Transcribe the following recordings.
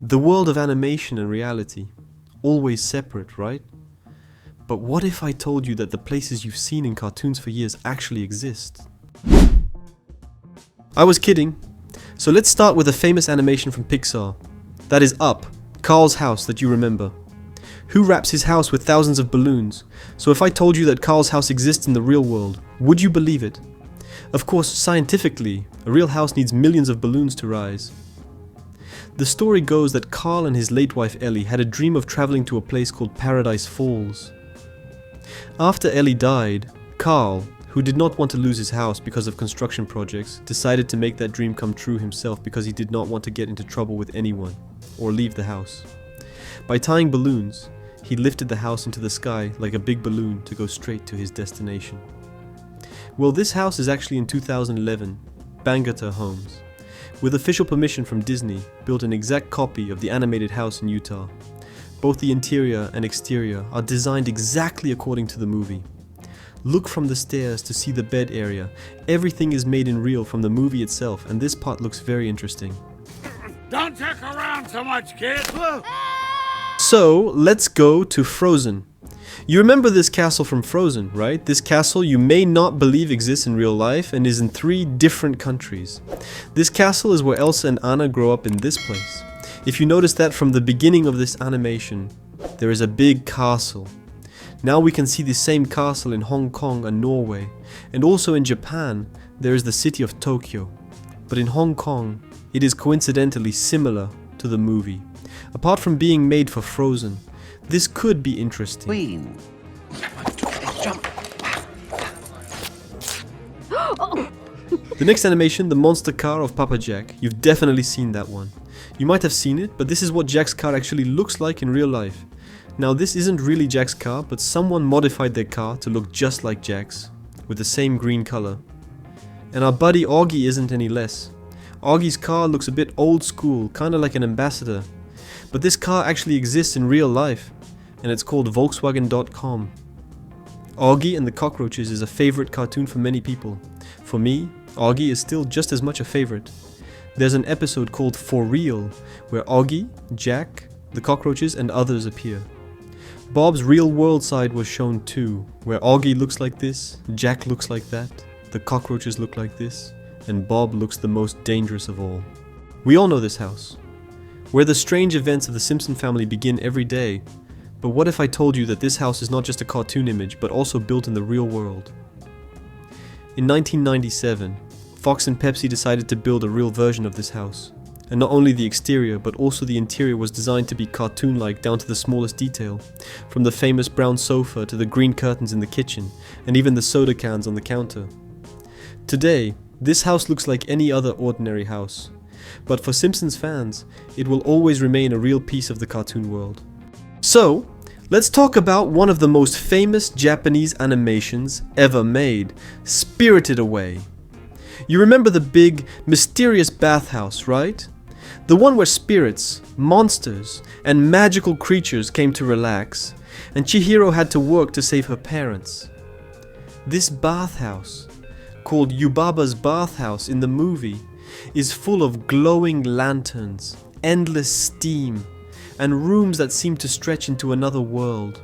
The world of animation and reality, always separate, right? But what if I told you that the places you've seen in cartoons for years actually exist? I was kidding. So let's start with a famous animation from Pixar. That is Up, Carl's house that you remember. Who wraps his house with thousands of balloons? So if I told you that Carl's house exists in the real world, would you believe it? Of course, scientifically, a real house needs millions of balloons to rise. The story goes that Carl and his late wife Ellie had a dream of traveling to a place called Paradise Falls. After Ellie died, Carl, who did not want to lose his house because of construction projects, decided to make that dream come true himself because he did not want to get into trouble with anyone, or leave the house. By tying balloons, he lifted the house into the sky like a big balloon to go straight to his destination. Well, this house is actually in 2011, Bangor Homes. With official permission from Disney, built an exact copy of the animated house in Utah. Both the interior and exterior are designed exactly according to the movie. Look from the stairs to see the bed area. Everything is made in real from the movie itself, and this part looks very interesting. Don't check around so much, kid! So, let's go to Frozen. You remember this castle from Frozen, right? This castle you may not believe exists in real life and is in 3 different countries. This castle is where Elsa and Anna grow up in this place. If you notice that from the beginning of this animation, there is a big castle. Now we can see the same castle in Hong Kong and Norway, and also in Japan there is the city of Tokyo. But in Hong Kong, it is coincidentally similar to the movie. Apart from being made for Frozen, this could be interesting. Queen. Jump. The next animation, the monster car of Papa Jack. You've definitely seen that one. You might have seen it, but this is what Jack's car actually looks like in real life. Now this isn't really Jack's car, but someone modified their car to look just like Jack's, with the same green color. And our buddy Oggy isn't any less. Oggy's car looks a bit old school, kinda like an ambassador. But this car actually exists in real life, and it's called Volkswagen.com. Oggy and the Cockroaches is a favorite cartoon for many people. For me, Oggy is still just as much a favorite. There's an episode called For Real, where Oggy, Jack, the Cockroaches and others appear. Bob's real world side was shown too, where Oggy looks like this, Jack looks like that, the Cockroaches look like this, and Bob looks the most dangerous of all. We all know this house, where the strange events of the Simpson family begin every day. But what if I told you that this house is not just a cartoon image, but also built in the real world? In 1997, Fox and Pepsi decided to build a real version of this house. And not only the exterior, but also the interior was designed to be cartoon-like down to the smallest detail. From the famous brown sofa to the green curtains in the kitchen, and even the soda cans on the counter. Today, this house looks like any other ordinary house. But for Simpsons fans, it will always remain a real piece of the cartoon world. So, let's talk about one of the most famous Japanese animations ever made, Spirited Away. You remember the big, mysterious bathhouse, right? The one where spirits, monsters, and magical creatures came to relax, and Chihiro had to work to save her parents. This bathhouse, called Yubaba's bathhouse in the movie, is full of glowing lanterns, endless steam, and rooms that seem to stretch into another world.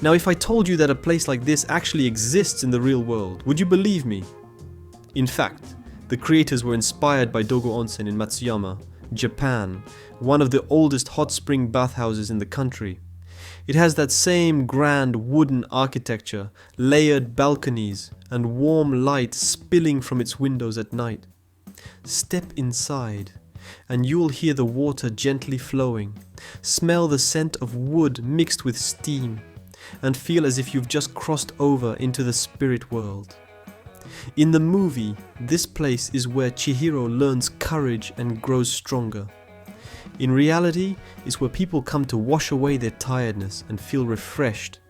Now, if I told you that a place like this actually exists in the real world, would you believe me? In fact, the creators were inspired by Dogo Onsen in Matsuyama, Japan, one of the oldest hot spring bathhouses in the country. It has that same grand wooden architecture, layered balconies, and warm light spilling from its windows at night. Step inside, and you'll hear the water gently flowing, smell the scent of wood mixed with steam, and feel as if you've just crossed over into the spirit world. In the movie, this place is where Chihiro learns courage and grows stronger. In reality, it's where people come to wash away their tiredness and feel refreshed,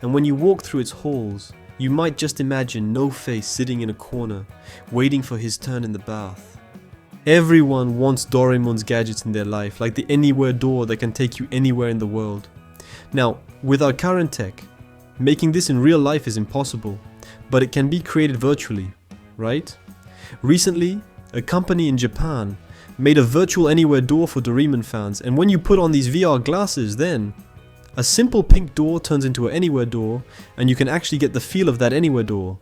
and when you walk through its halls, you might just imagine No Face sitting in a corner, waiting for his turn in the bath. Everyone wants Doraemon's gadgets in their life, like the Anywhere door that can take you anywhere in the world. Now, with our current tech, making this in real life is impossible, but it can be created virtually, right? Recently, a company in Japan made a virtual anywhere door for Doraemon fans, and when you put on these VR glasses, then a simple pink door turns into an anywhere door, and you can actually get the feel of that anywhere door.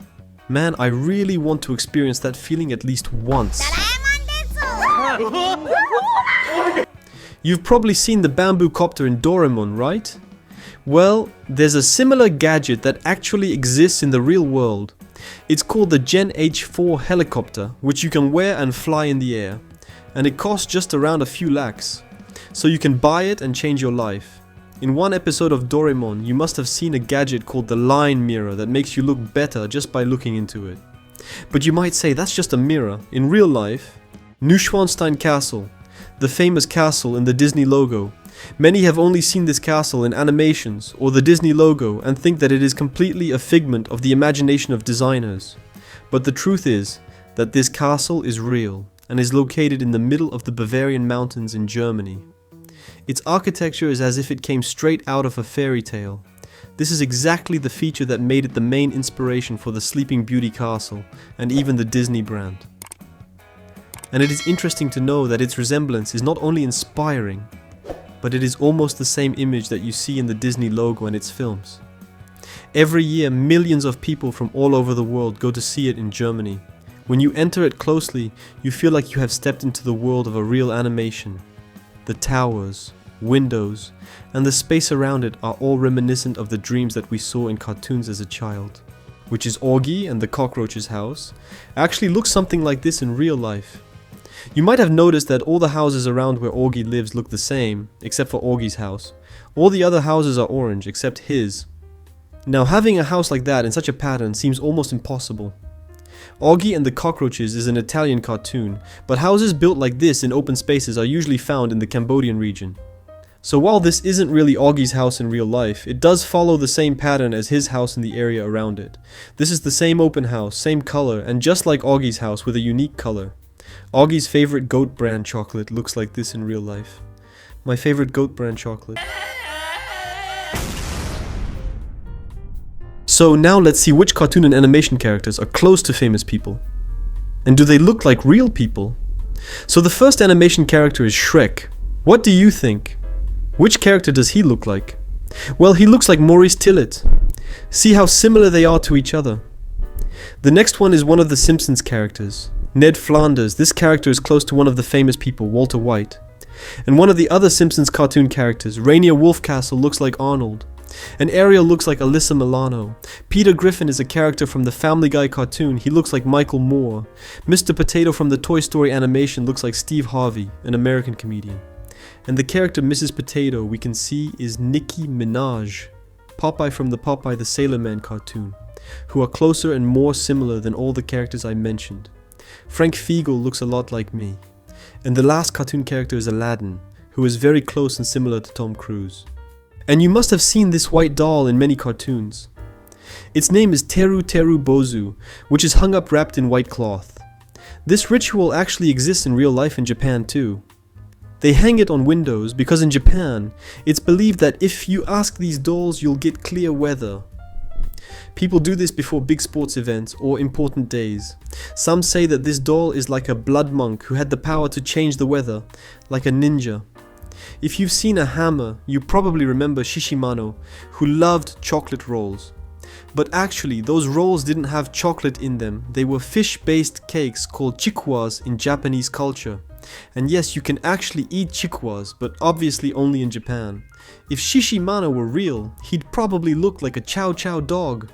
Man, I really want to experience that feeling at least once. You've probably seen the bamboo copter in Doraemon, right? Well, there's a similar gadget that actually exists in the real world. It's called the Gen H4 helicopter, which you can wear and fly in the air. And it costs just around a few lakhs. So you can buy it and change your life. In one episode of Doraemon, you must have seen a gadget called the line mirror that makes you look better just by looking into it. But you might say that's just a mirror. In real life, Neuschwanstein Castle, the famous castle in the Disney logo. Many have only seen this castle in animations or the Disney logo and think that it is completely a figment of the imagination of designers. But the truth is that this castle is real and is located in the middle of the Bavarian mountains in Germany. Its architecture is as if it came straight out of a fairy tale. This is exactly the feature that made it the main inspiration for the Sleeping Beauty castle and even the Disney brand. And it is interesting to know that its resemblance is not only inspiring, but it is almost the same image that you see in the Disney logo and its films. Every year, millions of people from all over the world go to see it in Germany. When you enter it closely, you feel like you have stepped into the world of a real animation. The towers, windows, and the space around it are all reminiscent of the dreams that we saw in cartoons as a child. Which is Oggy and the cockroach's house, actually looks something like this in real life. You might have noticed that all the houses around where Oggy lives look the same, except for Oggy's house. All the other houses are orange, except his. Now, having a house like that in such a pattern seems almost impossible. Oggy and the Cockroaches is an Italian cartoon, but houses built like this in open spaces are usually found in the Cambodian region. So while this isn't really Oggy's house in real life, it does follow the same pattern as his house in the area around it. This is the same open house, same color, and just like Oggy's house with a unique color. Oggy's favorite goat brand chocolate looks like this in real life. My favorite goat brand chocolate. So now let's see which cartoon and animation characters are close to famous people. And do they look like real people? So the first animation character is Shrek. What do you think? Which character does he look like? Well, he looks like Maurice Tillet. See how similar they are to each other. The next one is one of the Simpsons characters. Ned Flanders. This character is close to one of the famous people, Walter White. And one of the other Simpsons cartoon characters, Rainier Wolfcastle, looks like Arnold. And Ariel looks like Alyssa Milano. Peter Griffin is a character from the Family Guy cartoon. He looks like Michael Moore. Mr. Potato from the Toy Story animation looks like Steve Harvey, an American comedian. And the character Mrs. Potato we can see is Nicki Minaj, Popeye from the Popeye the Sailor Man cartoon, who are closer and more similar than all the characters I mentioned. Frank Fiegel looks a lot like me. And the last cartoon character is Aladdin, who is very close and similar to Tom Cruise. And you must have seen this white doll in many cartoons. Its name is Teru Teru Bozu, which is hung up wrapped in white cloth. This ritual actually exists in real life in Japan too. They hang it on windows because in Japan, it's believed that if you ask these dolls, you'll get clear weather. People do this before big sports events or important days. Some say that this doll is like a blood monk who had the power to change the weather, like a ninja. If you've seen a hammer, you probably remember Shishimano, who loved chocolate rolls. But actually, those rolls didn't have chocolate in them. They were fish-based cakes called chikwas in Japanese culture. And yes, you can actually eat chikwas, but obviously only in Japan. If Shishimano were real, he'd probably look like a Chow Chow dog.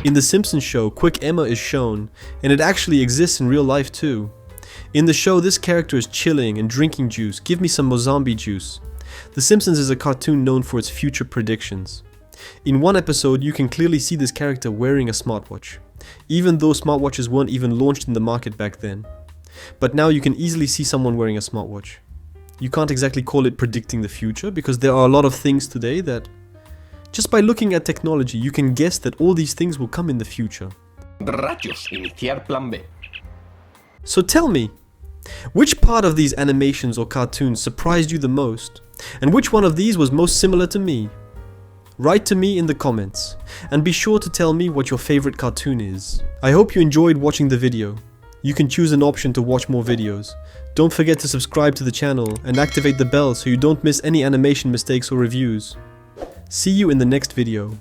In the Simpsons show, Quick Emma is shown, and it actually exists in real life too. In the show, this character is chilling and drinking juice. Give me some Mozambi juice. The Simpsons is a cartoon known for its future predictions. In one episode, you can clearly see this character wearing a smartwatch, even though smartwatches weren't even launched in the market back then. But now you can easily see someone wearing a smartwatch. You can't exactly call it predicting the future because there are a lot of things today that, just by looking at technology, you can guess that all these things will come in the future. Rayos, iniciar plan B. So tell me, which part of these animations or cartoons surprised you the most? And which one of these was most similar to me? Write to me in the comments, and be sure to tell me what your favorite cartoon is. I hope you enjoyed watching the video. you can choose an option to watch more videos. Don't forget to subscribe to the channel and activate the bell so you don't miss any animation mistakes or reviews. See you in the next video.